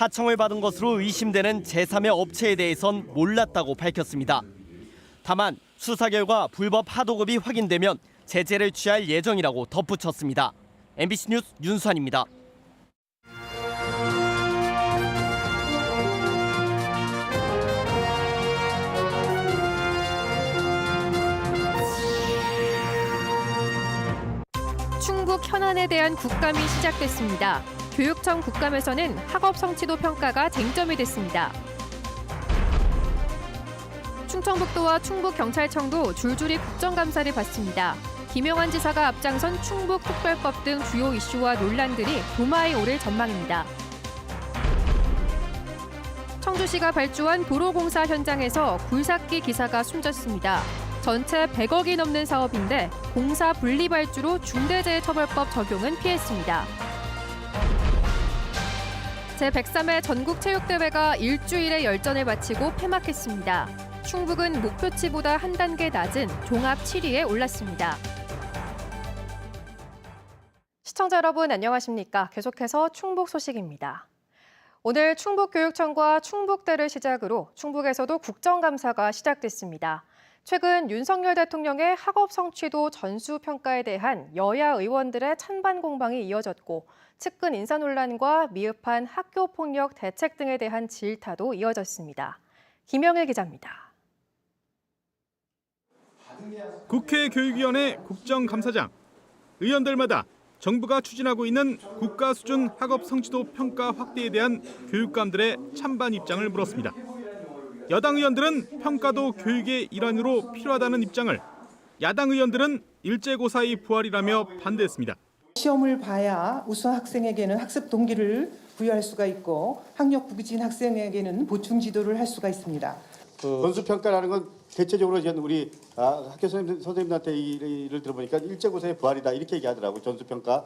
하청을 받은 것으로 의심되는 제3의 업체에 대해선 몰랐다고 밝혔습니다. 다만 수사 결과 불법 하도급이 확인되면 제재를 취할 예정이라고 덧붙였습니다. MBC 뉴스 윤수환입니다. 충북 현안에 대한 국감이 시작됐습니다. 교육청 국감에서는 학업 성취도 평가가 쟁점이 됐습니다. 충청북도와 충북경찰청도 줄줄이 국정감사를 받습니다. 김영환 지사가 앞장선 충북특별법 등 주요 이슈와 논란들이 도마에 오를 전망입니다. 청주시가 발주한 도로공사 현장에서 굴삭기 기사가 숨졌습니다. 전체 100억이 넘는 사업인데 공사 분리 발주로 중대재해처벌법 적용은 피했습니다. 제103회 전국체육대회가 일주일의 열전을 마치고 폐막했습니다. 충북은 목표치보다 한 단계 낮은 종합 7위에 올랐습니다. 시청자 여러분 안녕하십니까? 계속해서 충북 소식입니다. 오늘 충북교육청과 충북대를 시작으로 충북에서도 국정감사가 시작됐습니다. 최근 윤석열 대통령의 학업 성취도 전수평가에 대한 여야 의원들의 찬반 공방이 이어졌고 측근 인사 논란과 미흡한 학교폭력 대책 등에 대한 질타도 이어졌습니다. 김영일 기자입니다. 국회 교육위원회 국정감사장. 의원들마다 정부가 추진하고 있는 국가 수준 학업 성취도 평가 확대에 대한 교육감들의 찬반 입장을 물었습니다. 여당 의원들은 평가도 교육의 일환으로 필요하다는 입장을, 야당 의원들은 일제고사의 부활이라며 반대했습니다. 시험을 봐야 우수한 학생에게는 학습 동기를 부여할 수가 있고 학력 부진 학생에게는 보충 지도를 할 수가 있습니다. 전수평가라는 건 대체적으로 우리 학교 선생님들한테 일을 들어보니까 일제고사의 부활이다 이렇게 얘기하더라고요. 전수평가.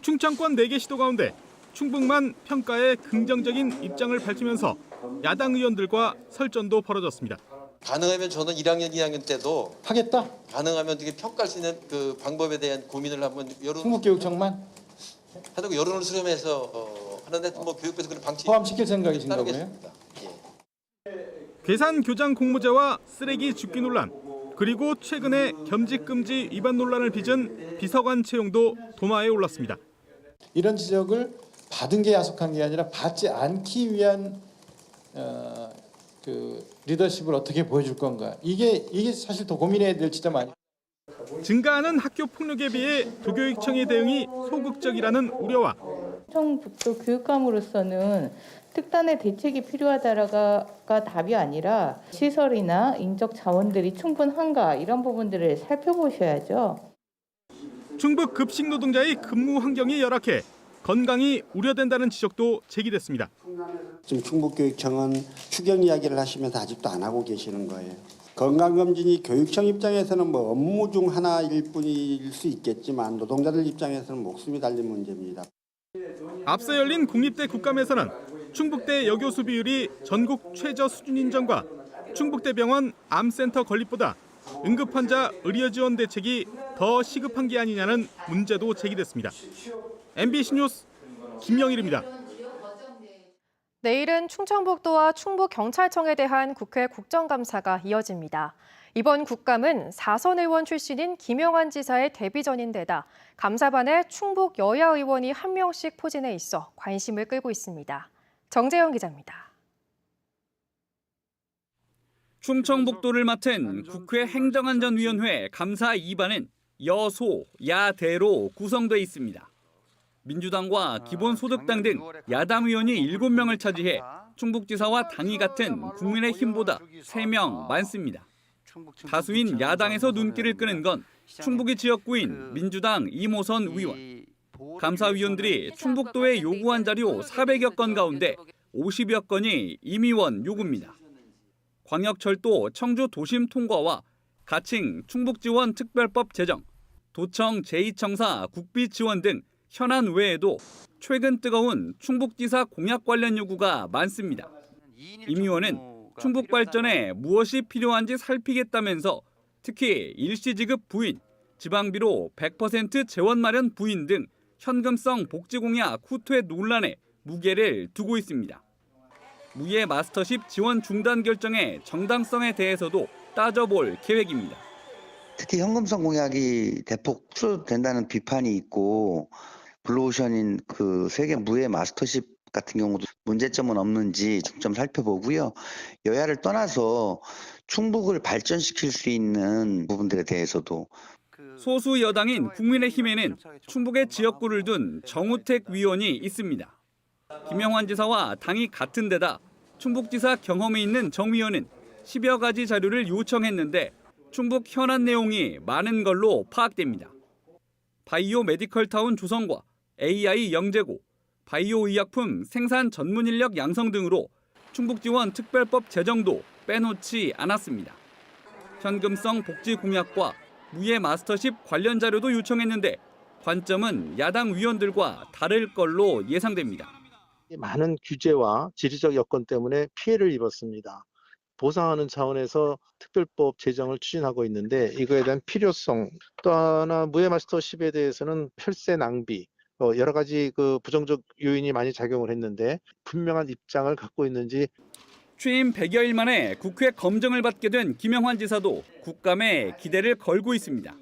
충청권 4개 시도 가운데 충북만 평가에 긍정적인 입장을 밝히면서 야당 의원들과 설전도 벌어졌습니다. 가능하면 저는 1학년, 2학년 때도 하겠다. 가능하면 어떻게 평가할 수 있는 그 방법에 대한 고민을 한번 충북교육청만 하다고 여론을 수렴해서 하는데 뭐 교육부에서 그런 방침 포함시킬 생각이신가 보네요. 따르겠습니다. 계산 교장 공모제와 쓰레기 줍기 논란, 그리고 최근에 겸직 금지 위반 논란을 빚은 비서관 채용도 도마에 올랐습니다. 이런 지적을 받은 게 야속한 게 아니라 받지 않기 위한 그 리더십을 어떻게 보여줄 건가. 이게 사실 더 고민해야 될 지점 아니에요. 증가하는 학교 폭력에 비해 도교육청의 대응이 소극적이라는 우려와 충청북도 교육감으로서는 특단의 대책이 필요하다가 답이 아니라 시설이나 인적 자원들이 충분한가 이런 부분들을 살펴보셔야죠. 충북 급식 노동자의 근무 환경이 열악해 건강이 우려된다는 지적도 제기됐습니다. 지금 충북교육청은 추경 이야기를 하시면서 아직도 안 하고 계시는 거예요. 건강검진이 교육청 입장에서는 뭐 업무 중 하나일 뿐일 수 있겠지만 노동자들 입장에서는 목숨이 달린 문제입니다. 앞서 열린 국립대 국감에서는 충북대 여교수 비율이 전국 최저 수준인 점과 충북대병원 암센터 건립보다 응급환자 의료지원 대책이 더 시급한 게 아니냐는 문제도 제기됐습니다. MBC 뉴스 김영일입니다. 내일은 충청북도와 충북경찰청에 대한 국회 국정감사가 이어집니다. 이번 국감은 4선 의원 출신인 김영환 지사의 데뷔전인 데다 감사반에 충북 여야 의원이 한 명씩 포진해 있어 관심을 끌고 있습니다. 정재영 기자입니다. 충청북도를 맡은 국회 행정안전위원회 감사 2반은 여소, 야대로 구성돼 있습니다. 민주당과 기본소득당 등 야당 의원이 7명을 차지해 충북지사와 당이 같은 국민의힘보다 3명 많습니다. 다수인 야당에서 눈길을 끄는 건 충북의 지역구인 민주당 이모선 의원. 감사위원들이 충북도에 요구한 자료 400여 건 가운데 50여 건이 임의원 요구입니다. 광역철도 청주 도심 통과와 가칭 충북지원 특별법 제정, 도청 제2청사 국비 지원 등 현안 외에도 최근 뜨거운 충북지사 공약 관련 요구가 많습니다. 임 의원은 충북 발전에 무엇이 필요한지 살피겠다면서 특히 일시지급 부인, 지방비로 100% 재원 마련 부인 등 현금성 복지 공약 후퇴 논란에 무게를 두고 있습니다. 무예 마스터십 지원 중단 결정의 정당성에 대해서도 따져볼 계획입니다. 특히 현금성 공약이 대폭 축소된다는 비판이 있고 블루오션인 그 세계 무예 마스터십 같은 경우도 문제점은 없는지 좀 살펴보고요. 여야를 떠나서 충북을 발전시킬 수 있는 부분들에 대해서도 소수 여당인 국민의힘에는 충북의 지역구를 둔 정우택 위원이 있습니다. 김영환 지사와 당이 같은 데다 충북지사 경험이 있는 정 위원은 10여 가지 자료를 요청했는데 충북 현안 내용이 많은 걸로 파악됩니다. 바이오 메디컬 타운 조성과 AI 영재고, 바이오 의약품 생산 전문 인력 양성 등으로 충북 지원 특별법 제정도 빼놓지 않았습니다. 현금성 복지 공약과 무예 마스터십 관련 자료도 요청했는데 관점은 야당 위원들과 다를 걸로 예상됩니다. 많은 규제와 지리적 여건 때문에 피해를 입었습니다. 보상하는 차원에서 특별법 제정을 추진하고 있는데 이거에 대한 필요성, 또 하나 무예 마스터십에 대해서는 혈세 낭비, 여러 가지 그 부정적 요인이 많이 작용을 했는데 분명한 입장을 갖고 있는지. 취임 100여일 만에 국회 검증을 받게 된 김영환 지사도 국감에 기대를 걸고 있습니다.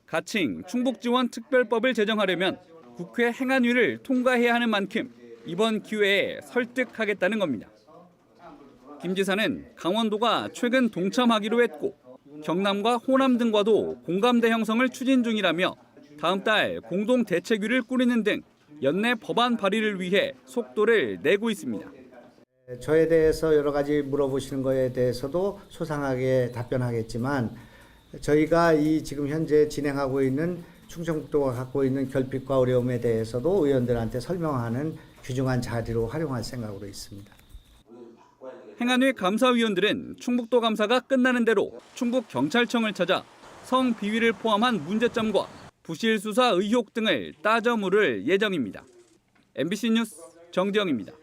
가칭 충북지원 특별법을 제정하려면 국회 행안위를 통과해야 하는 만큼 이번 기회에 설득하겠다는 겁니다. 김 지사는 강원도가 최근 동참하기로 했고 경남과 호남 등과도 공감대 형성을 추진 중이라며 다음 달 공동 대책위를 꾸리는 등 연내 법안 발의를 위해 속도를 내고 있습니다. 저에 대해서 여러 가지 물어보시는 거에 대해서도 소상하게 답변하겠지만 저희가 이 지금 현재 진행하고 있는 충청북도가 갖고 있는 결핍과 어려움에 대해서도 의원들한테 설명하는 귀중한 자리로 활용할 생각으로 있습니다. 행안위 감사위원들은 충북도 감사가 끝나는 대로 충북경찰청을 찾아 성비위를 포함한 문제점과 부실 수사 의혹 등을 따져 물을 예정입니다. MBC 뉴스 정재영입니다.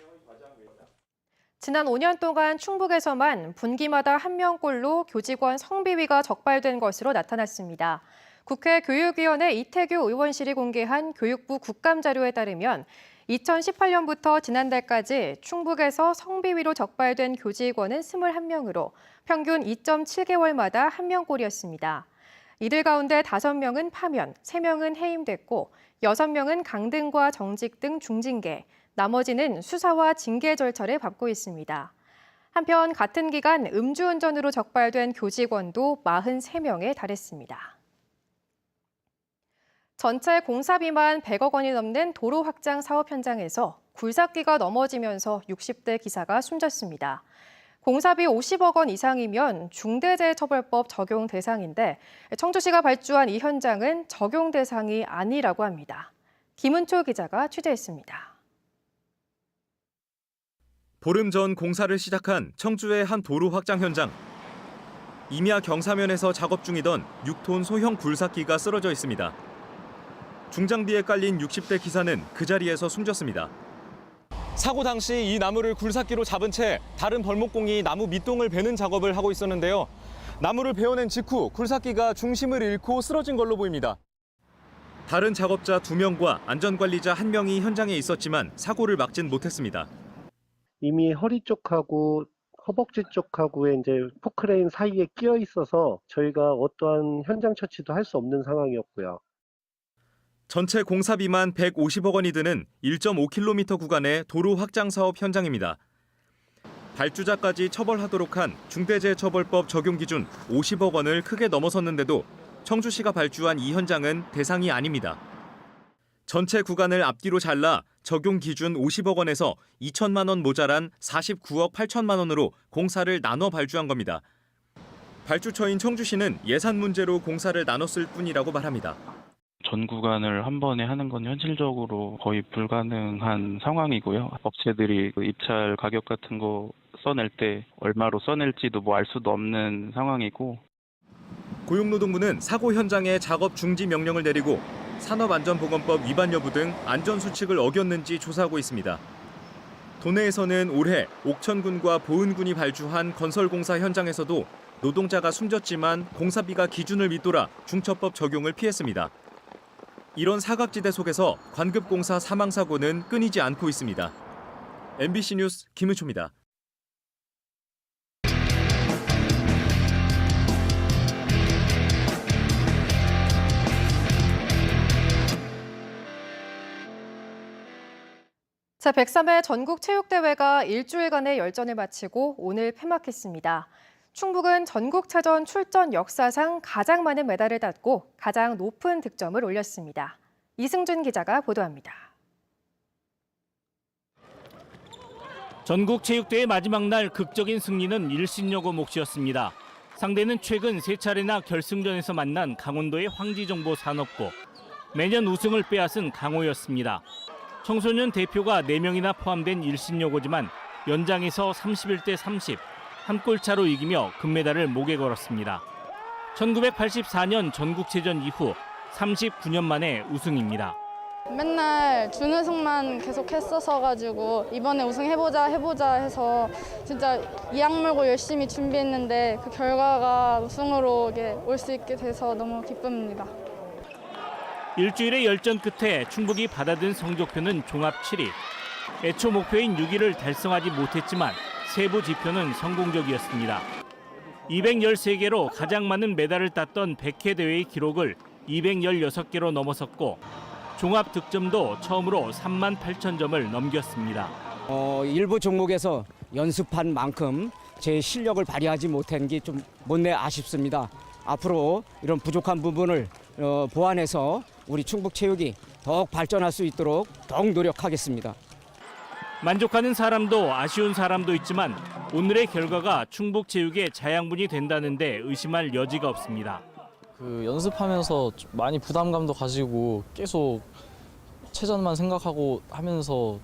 지난 5년 동안 충북에서만 분기마다 1명꼴로 교직원 성비위가 적발된 것으로 나타났습니다. 국회 교육위원회 이태규 의원실이 공개한 교육부 국감자료에 따르면 2018년부터 지난달까지 충북에서 성비위로 적발된 교직원은 21명으로 평균 2.7개월마다 1명꼴이었습니다. 이들 가운데 5명은 파면, 3명은 해임됐고 6명은 강등과 정직 등 중징계, 나머지는 수사와 징계 절차를 밟고 있습니다. 한편 같은 기간 음주운전으로 적발된 교직원도 43명에 달했습니다. 전체 공사비만 100억 원이 넘는 도로 확장 사업 현장에서 굴삭기가 넘어지면서 60대 기사가 숨졌습니다. 공사비 50억 원 이상이면 중대재해처벌법 적용 대상인데 청주시가 발주한 이 현장은 적용 대상이 아니라고 합니다. 김은초 기자가 취재했습니다. 보름 전 공사를 시작한 청주의 한 도로 확장 현장. 임야 경사면에서 작업 중이던 6톤 소형 굴삭기가 쓰러져 있습니다. 중장비에 깔린 60대 기사는 그 자리에서 숨졌습니다. 사고 당시 이 나무를 굴삭기로 잡은 채 다른 벌목공이 나무 밑동을 베는 작업을 하고 있었는데요. 나무를 베어낸 직후 굴삭기가 중심을 잃고 쓰러진 걸로 보입니다. 다른 작업자 2명과 안전관리자 1명이 현장에 있었지만 사고를 막진 못했습니다. 이미 허리 쪽하고 허벅지 쪽하고의 이제 포크레인 사이에 끼어 있어서 저희가 어떠한 현장 처치도 할 수 없는 상황이었고요. 전체 공사비만 150억 원이 드는 1.5km 구간의 도로 확장 사업 현장입니다. 발주자까지 처벌하도록 한 중대재해처벌법 적용 기준 50억 원을 크게 넘어섰는데도 청주시가 발주한 이 현장은 대상이 아닙니다. 전체 구간을 앞뒤로 잘라 적용 기준 50억 원에서 2천만 원 모자란 49억 8천만 원으로 공사를 나눠 발주한 겁니다. 발주처인 청주시는 예산 문제로 공사를 나눴을 뿐이라고 말합니다. 전 구간을 한 번에 하는 건 현실적으로 거의 불가능한 상황이고요. 업체들이 그 입찰 가격 같은 거 써낼 때 얼마로 써낼지도 뭐 알 수도 없는 상황이고. 고용노동부는 사고 현장에 작업 중지 명령을 내리고 산업안전보건법 위반 여부 등 안전수칙을 어겼는지 조사하고 있습니다. 도내에서는 올해 옥천군과 보은군이 발주한 건설공사 현장에서도 노동자가 숨졌지만 공사비가 기준을 밑돌아 중처법 적용을 피했습니다. 이런 사각지대 속에서 관급공사 사망 사고는 끊이지 않고 있습니다. MBC 뉴스 김은초입니다. 제103회 전국체육대회가 일주일간의 열전을 마치고 오늘 폐막했습니다. 충북은 전국체전 출전 역사상 가장 많은 메달을 땄고 가장 높은 득점을 올렸습니다. 이승준 기자가 보도합니다. 전국체육대회 마지막 날 극적인 승리는 일신여고 몫이었습니다. 상대는 최근 3차례나 결승전에서 만난 강원도의 황지정보산업고. 매년 우승을 빼앗은 강호였습니다. 청소년 대표가 4명이나 포함된 일신여고지만 연장에서 31대 30, 한 골 차로 이기며 금메달을 목에 걸었습니다. 1984년 전국체전 이후 39년 만에 우승입니다. 맨날 준우승만 계속 했었어가지고 이번에 우승해보자 해서 진짜 이악 물고 열심히 준비했는데 그 결과가 우승으로 올 수 있게 돼서 너무 기쁩니다. 일주일의 열전 끝에 충북이 받아든 성적표는 종합 7위. 애초 목표인 6위를 달성하지 못했지만 세부 지표는 성공적이었습니다. 213개로 가장 많은 메달을 땄던 100회 대회의 기록을 216개로 넘어섰고 종합 득점도 처음으로 38,000점을 넘겼습니다. 일부 종목에서 연습한 만큼 제 실력을 발휘하지 못한 게 좀 못내 아쉽습니다. 앞으로 이런 부족한 부분을 보완해서 우리 충북체육이 더욱 발전할 수 있도록 더욱 노력하겠습니다. 만족하는 사람도 아쉬운 사람도 있지만 오늘의 결과가 충북체육의 자양분이 된다는데 의심할 여지가 없습니다. 연습하면서 많이 부담감도 가지고 계속 체전만 생각하고 하면서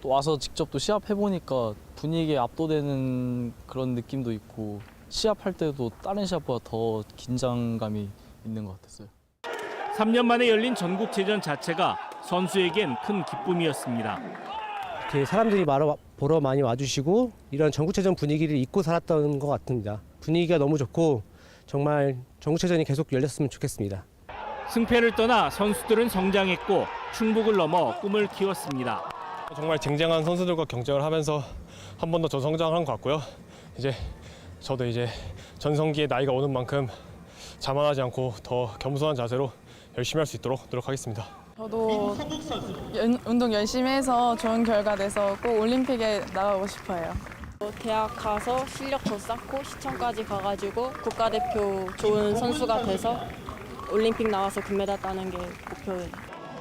또 와서 직접 또 시합해보니까 분위기에 압도되는 그런 느낌도 있고 시합할 때도 다른 시합보다 더 긴장감이 있는 것 같았어요. 3년 만에 열린 전국체전 자체가 선수에겐 큰 기쁨이었습니다. 사람들이 보러 많이 와주시고 이런 전국체전 분위기를 잊고 살았던 것 같습니다. 분위기가 너무 좋고 정말 전국체전이 계속 열렸으면 좋겠습니다. 승패를 떠나 선수들은 성장했고 충북을 넘어 꿈을 키웠습니다. 정말 쟁쟁한 선수들과 경쟁을 하면서 한 번 더 저 성장한 것 같고요. 저도 전성기에 나이가 오는 만큼 자만하지 않고 더 겸손한 자세로 열심히 할 수 있도록 노력하겠습니다. 저도 운동 열심히 해서 좋은 결과 내서 꼭 올림픽에 나가고 싶어요. 대학 가서 실력도 쌓고 시청까지 가가지고 국가대표 좋은 선수가 돼서 올림픽 나와서 금메달 따는 게 목표예요.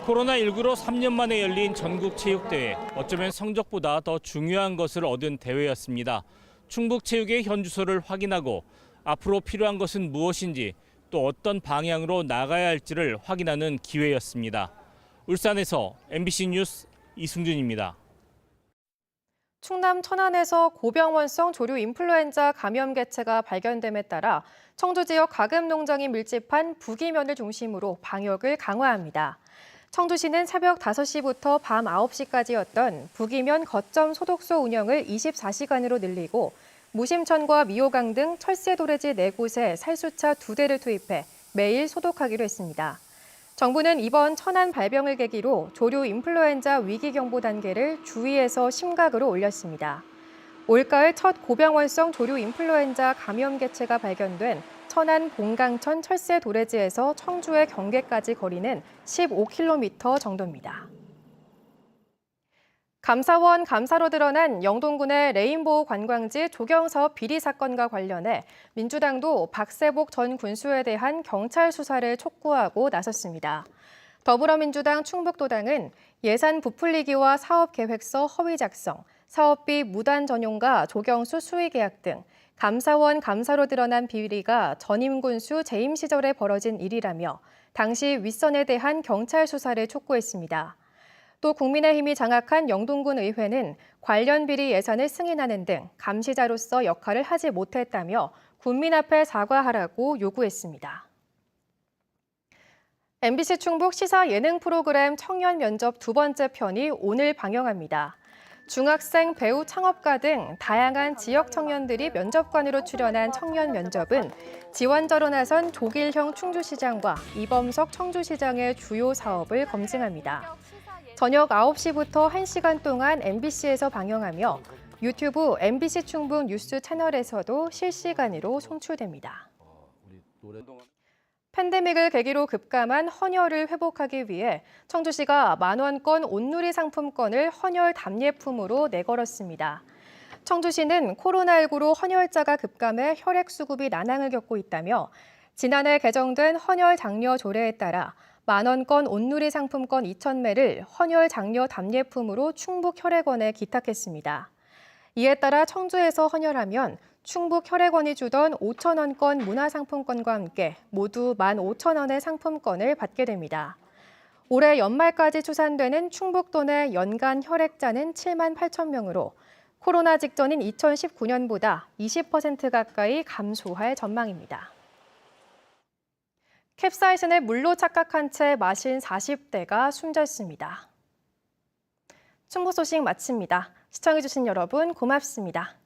코로나19로 3년 만에 열린 전국체육대회. 어쩌면 성적보다 더 중요한 것을 얻은 대회였습니다. 충북체육의 현주소를 확인하고 앞으로 필요한 것은 무엇인지 또 어떤 방향으로 나가야 할지를 확인하는 기회였습니다. 울산에서 MBC 뉴스 이승준입니다. 충남 천안에서 고병원성 조류 인플루엔자 감염 개체가 발견됨에 따라 청주 지역 가금 농장이 밀집한 부기면을 중심으로 방역을 강화합니다. 청주시는 새벽 5시부터 밤 9시까지였던 부기면 거점 소독소 운영을 24시간으로 늘리고 무심천과 미호강 등 철새 도래지 4곳에 살수차 2대를 투입해 매일 소독하기로 했습니다. 정부는 이번 천안 발병을 계기로 조류 인플루엔자 위기 경보 단계를 주의에서 심각으로 올렸습니다. 올가을 첫 고병원성 조류 인플루엔자 감염 개체가 발견된 천안 봉강천 철새 도래지에서 청주의 경계까지 거리는 15km 정도입니다. 감사원 감사로 드러난 영동군의 레인보우 관광지 조경 사업 비리 사건과 관련해 민주당도 박세복 전 군수에 대한 경찰 수사를 촉구하고 나섰습니다. 더불어민주당 충북도당은 예산 부풀리기와 사업계획서 허위 작성, 사업비 무단 전용과 조경수 수의 계약 등 감사원 감사로 드러난 비리가 전임 군수 재임 시절에 벌어진 일이라며 당시 윗선에 대한 경찰 수사를 촉구했습니다. 또 국민의힘이 장악한 영동군 의회는 관련 비리 예산을 승인하는 등 감시자로서 역할을 하지 못했다며 국민 앞에 사과하라고 요구했습니다. MBC 충북 시사 예능 프로그램 청년 면접 2번째 편이 오늘 방영합니다. 중학생, 배우, 창업가 등 다양한 지역 청년들이 면접관으로 출연한 청년 면접은 지원자로 나선 조길형 충주시장과 이범석 청주시장의 주요 사업을 검증합니다. 저녁 9시부터 1시간 동안 MBC에서 방영하며 유튜브 MBC 충북 뉴스 채널에서도 실시간으로 송출됩니다. 팬데믹을 계기로 급감한 헌혈을 회복하기 위해 청주시가 만원권 온누리 상품권을 헌혈 답례품으로 내걸었습니다. 청주시는 코로나19로 헌혈자가 급감해 혈액 수급이 난항을 겪고 있다며 지난해 개정된 헌혈 장려 조례에 따라 만원권 온누리 상품권 2,000매를 헌혈 장려 답례품으로 충북혈액원에 기탁했습니다. 이에 따라 청주에서 헌혈하면 충북혈액원이 주던 5,000원권 문화상품권과 함께 모두 15,000원의 상품권을 받게 됩니다. 올해 연말까지 추산되는 충북도 내 연간 혈액자는 7만 8천 명으로 코로나 직전인 2019년보다 20% 가까이 감소할 전망입니다. 캡사이신을 물로 착각한 채 마신 40대가 숨졌습니다. 충북 소식 마칩니다. 시청해주신 여러분 고맙습니다.